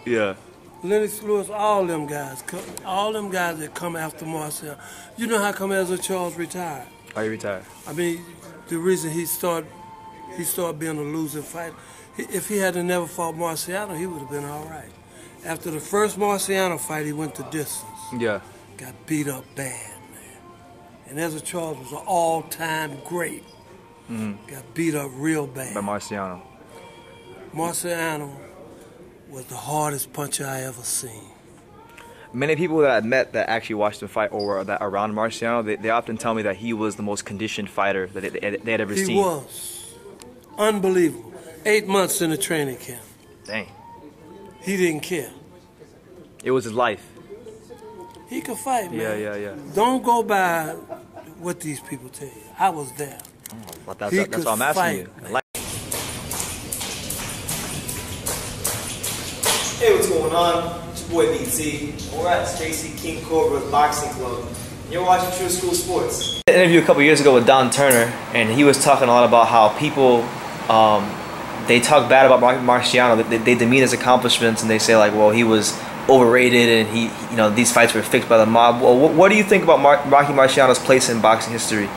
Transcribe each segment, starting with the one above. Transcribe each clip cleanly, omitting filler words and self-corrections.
Yeah. Lennox Lewis, all them guys that come after Marciano. You know how come Ezra Charles retired? Oh, he retired. I mean, the reason he started being a losing fighter. If he had never fought Marciano, he would have been all right. After the first Marciano fight, he went the distance. Yeah. Got beat up bad, man. And Ezra Charles was an all-time great. Got beat up real bad. By Marciano. Marciano was the hardest puncher I ever seen. Many people that I met that actually watched him fight or were that around Marciano, they often tell me that he was the most conditioned fighter that they had ever seen. He was. Unbelievable. 8 months in a training camp. Dang. He didn't care. It was his life. He could fight, man. Yeah. Don't go by what these people tell you. I was there. Oh, that's what I'm asking you. Hey, what's going on? It's your boy BT. We're at Stacey King Cobra's Boxing Club. You're watching True School Sports. I did an interview a couple years ago with Don Turner, and he was talking a lot about how people, they talk bad about Marciano. They demean his accomplishments, and they say like, well, he was overrated, and these fights were fixed by the mob. Well, what do you think about Rocky Marciano's place in boxing history?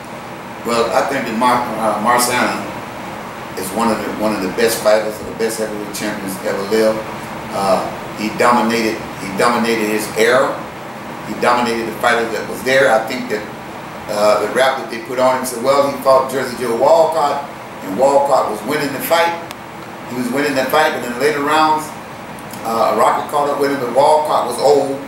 Well, I think that Marciano is one of the best fighters, or the best heavyweight champions ever lived. He dominated his era. He dominated the fighters that was there. I think that the rap that they put on him said, well, he fought Jersey Joe Walcott, and Walcott was winning the fight. He was winning the fight, but in the later rounds, Rocky caught up with him, but Walcott was old.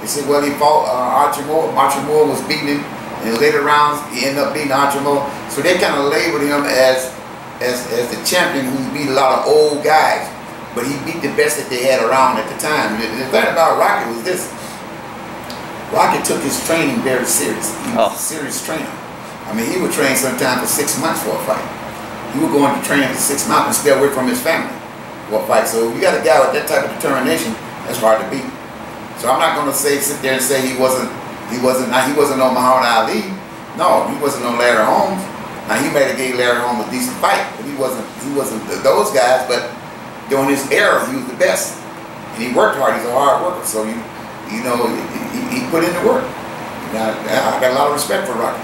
They said, well, he fought Archie Moore. Archie Moore was beating him. In the later rounds, he ended up beating Archie Moore. So they kind of labeled him as the champion who beat a lot of old guys. But he beat the best that they had around at the time. The thing about Rocky was this. Rocky took his training very serious. He was a serious trainer. I mean, he would train sometimes for 6 months for a fight. He would go into training for 6 months and stay away from his family for a fight. So you got a guy with that type of determination, that's hard to beat. So I'm not going to sit there and say he wasn't no Muhammad Ali. No, he wasn't no Larry Holmes. Now he might have gave Larry Holmes a decent fight, but he wasn't those guys. But during his era, he was the best, and he worked hard. He's a hard worker, so he put in the work. I got a lot of respect for Rocky.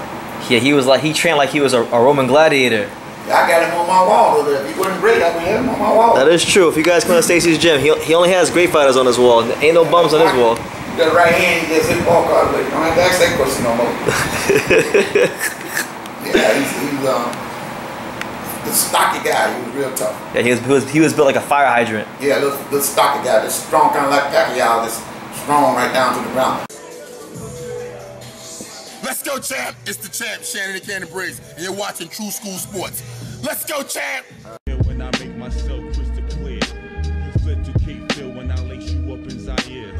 Yeah, he trained like he was a Roman gladiator. I got him on my wall. If he wasn't great, I would have him on my wall. That is true. If you guys come to Stacey's gym, he only has great fighters on his wall. Ain't no bums on his wall. You got a right hand, he just hit ball cards with. You don't have to ask that question no more. Yeah, he's the stocky guy. He was real tough. Yeah, he was built like a fire hydrant. Yeah, little stocky guy, just strong, kind of like Pacquiao, just strong right down to the ground. Let's go, champ! It's the champ, Shannon the Cannon Briggs, and you're watching True School Sports. Let's go, champ! When I make myself crystal clear, you flip to keep feel when I lace you up in Zaire.